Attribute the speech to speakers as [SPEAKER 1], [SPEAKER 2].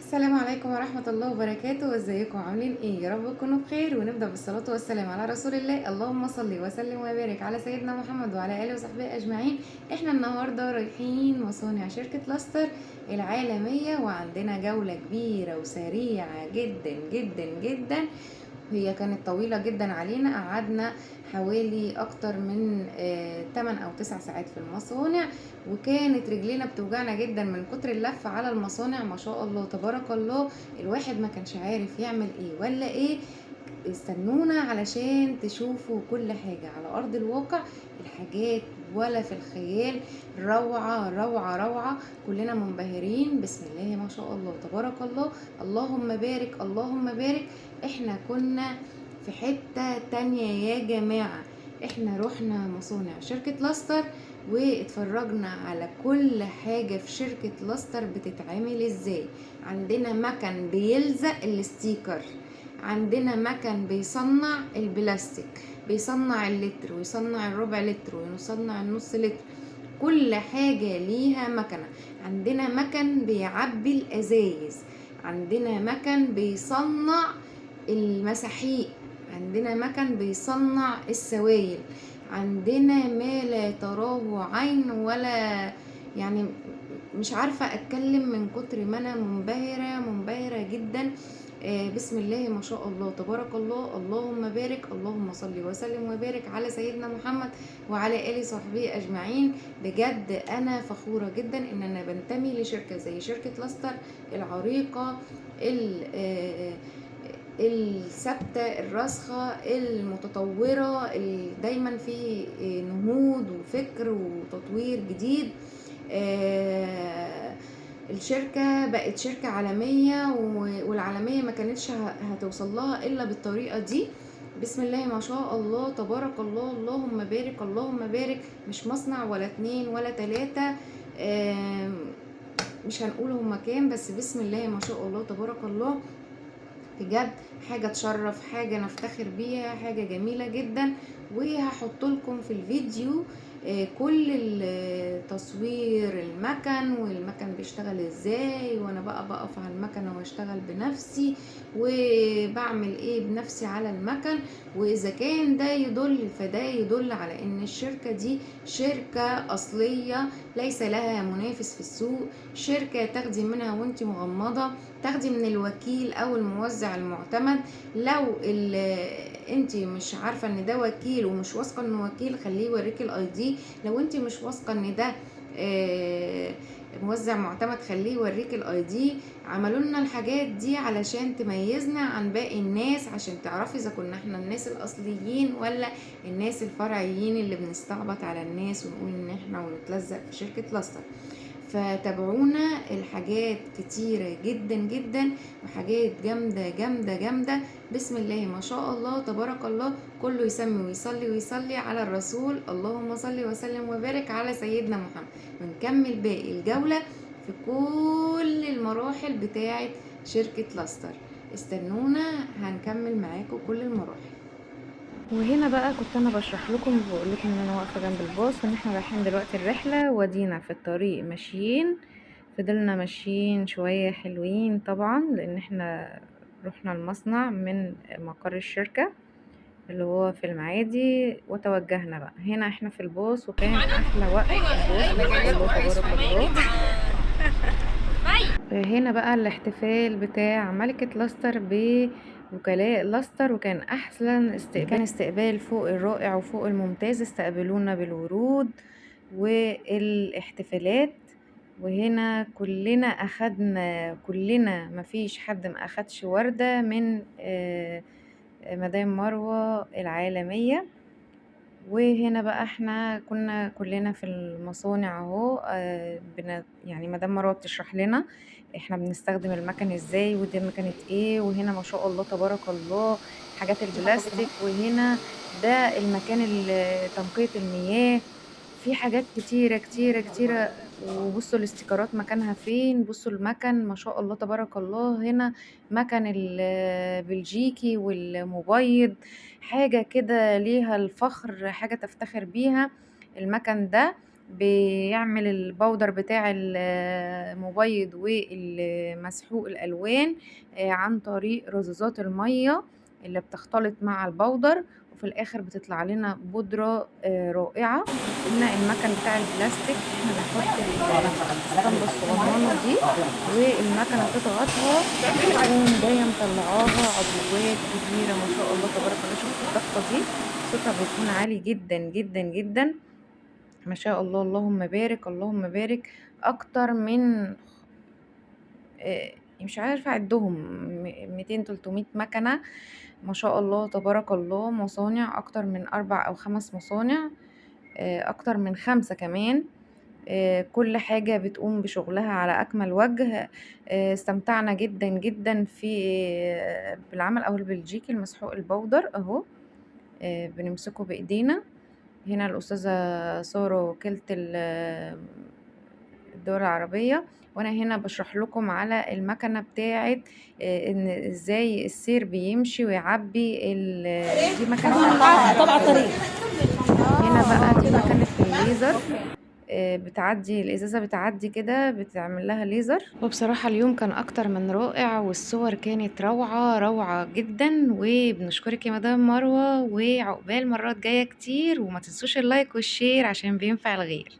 [SPEAKER 1] السلام عليكم ورحمة الله وبركاته. ازيكم عاملين ايه؟ يا رب تكونوا بخير، ونبدأ بالصلاة والسلام على رسول الله. اللهم صل وسلم وبارك على سيدنا محمد وعلى آله وصحبه أجمعين. احنا النهاردة رايحين مصانع شركة لاستر العالمية، وعندنا جولة كبيرة وسريعة جدا جدا جدا. هي كانت طويلة جدا علينا، قعدنا حوالي اكتر من 8 او 9 ساعات في المصانع، وكانت رجلينا بتوجعنا جدا من كتر اللف على المصانع. ما شاء الله تبارك الله، الواحد ما كانش عارف يعمل ايه ولا ايه. استنونا علشان تشوفوا كل حاجة على أرض الواقع، الحاجات ولا في الخيال. روعة روعة روعة، كلنا منبهرين. بسم الله ما شاء الله تبارك الله، اللهم بارك اللهم بارك. احنا كنا في حتة تانية يا جماعة. احنا رحنا مصانع شركة لاستر واتفرجنا على كل حاجة في شركة لاستر بتتعمل ازاي. عندنا مكن بيلزق الستيكر، عندنا مكن بيصنع البلاستيك، بيصنع اللتر ويصنع الربع لتر ويصنع النص لتر. كل حاجة ليها مكنة. عندنا مكن بيعبي الأزايز، عندنا مكن بيصنع المساحيق، عندنا مكن بيصنع السوائل. عندنا ما لا تراه عين ولا يعني مش عارفة اتكلم من كتر ما انا منبهرة منبهرة جدا. بسم الله ما شاء الله تبارك الله، اللهم بارك، اللهم صل وسلم وبارك على سيدنا محمد وعلى آله صحبه أجمعين. بجد أنا فخورة جدا إن أنا بنتمي لشركة زي شركة لاستر العريقة، الثابتة الراسخة المتطورة، دايما في نهوض وفكر وتطوير جديد. الشركة بقت شركة عالمية، والعالمية ما كانتش هتوصل لها إلا بالطريقة دي. بسم الله ما شاء الله تبارك الله، اللهم بارك اللهم بارك. مش مصنع ولا 2 ولا 3، مش هنقول هما كام، بس بسم الله ما شاء الله تبارك الله. بجد حاجة تشرف، حاجة نفتخر بيها، حاجة جميلة جدا. وهحط لكم في الفيديو كل تصوير المكن، والمكن بيشتغل ازاي، وانا بقى بقف على المكنة واشتغل بنفسي وبعمل ايه بنفسي على المكن. واذا كان ده يدل فده يدل على ان الشركة دي شركة اصلية ليس لها منافس في السوق. شركة تاخدي منها وانت مغمضة، تاخدي من الوكيل او الموزع المعتمد. لو انت مش عارفه ان ده وكيل ومش واثقه انه وكيل، خليه يوريكي الاي دي. لو انت مش واثقه ان ده موزع معتمد، خليه يوريك الاي دي. عملوا لنا الحاجات دي علشان تميزنا عن باقي الناس، عشان تعرفي اذا كنا احنا الناس الاصليين ولا الناس الفرعيين اللي بنستعبط على الناس ونقول ان احنا ونتلزق في شركة لاستر. فتابعونا، الحاجات كتيرة جدا جدا وحاجات جامدة جامدة جامدة. بسم الله ما شاء الله تبارك الله. كله يسمي ويصلي ويصلي على الرسول. اللهم صل وسلم وبارك على سيدنا محمد. ونكمل باقي الجولة في كل المراحل بتاعة شركة لاستر. استنونا هنكمل معاكم كل المراحل.
[SPEAKER 2] وهنا بقى كنت انا بشرح لكم، بقول لكم ان انا واقفه جنب الباص وان احنا رايحين دلوقتي الرحله، ودينا في الطريق ماشيين. فضلنا ماشيين شويه حلوين طبعا، لان احنا رحنا المصنع من مقر الشركه اللي هو في المعادي، وتوجهنا بقى هنا احنا في الباص. وكان احلى وقت في الباص، ما شاء الله تبارك الله. هنا بقى الاحتفال بتاع ملكة لاستر بوكلاء لاستر، وكان أحسن استقبال، كان استقبال فوق الرائع وفوق الممتاز. استقبلونا بالورود والاحتفالات. وهنا كلنا أخدنا، كلنا مفيش حد ما أخدش وردة من مدام مروة العالمية. وهنا بقى احنا كنا كلنا في المصانع اهو. يعني مدام مروه بتشرح لنا احنا بنستخدم المكن ازاي، ودي مكنه ايه. وهنا ما شاء الله تبارك الله حاجات البلاستيك. وهنا ده المكان تنقية المياه. في حاجات كتيرة كتيرة كتيرة. وبصوا الاستيكرات مكانها فين، بصوا المكن ما شاء الله تبارك الله. هنا مكن البلجيكي والمبيض، حاجة كده ليها الفخر، حاجة تفتخر بيها المكن ده. بيعمل البودر بتاع المبيض والمسحوق الألوان عن طريق رذاذات المية اللي بتختلط مع البودر، وفي الآخر بتطلع لنا بودرة رائعة. هنا المكن بتاع البلاستيك، احنا بنحط الاسطمبة الصغننة دي والمكنة تضغطها تقوم جاية مطلعاها عبوات كبيرة ما شاء الله تبارك الله. شوفوا الضغطة دي صوتها بيكون عالي جدا جدا جدا ما شاء الله. اللهم بارك اللهم بارك. اكتر من مش عارفة اعدهم 200 300 مكنة ما شاء الله تبارك الله. مصانع اكتر من 4 أو 5 مصانع، اكتر من 5 كمان. كل حاجة بتقوم بشغلها على أكمل وجه. استمتعنا جدا جدا بالعمل أو البلجيكي المسحوق البودر اهو. بنمسكه بإيدينا. هنا الأستاذة سارة وكالة الدول العربية، وانا هنا بشرح لكم على المكنة بتاعت ان ازاي السير بيمشي ويعبي دي مكنة
[SPEAKER 3] طبعا طريق.
[SPEAKER 2] هنا بقى دي مكنة الليزر. بتعدي الازازة، بتعدي كده بتعمل لها ليزر. وبصراحة اليوم كان اكتر من رائع، والصور كانت روعة روعة جدا. وبنشكرك يا مدام مروة، وعقبال مرات جاية كتير. وما تنسوش اللايك والشير عشان بينفع الغير.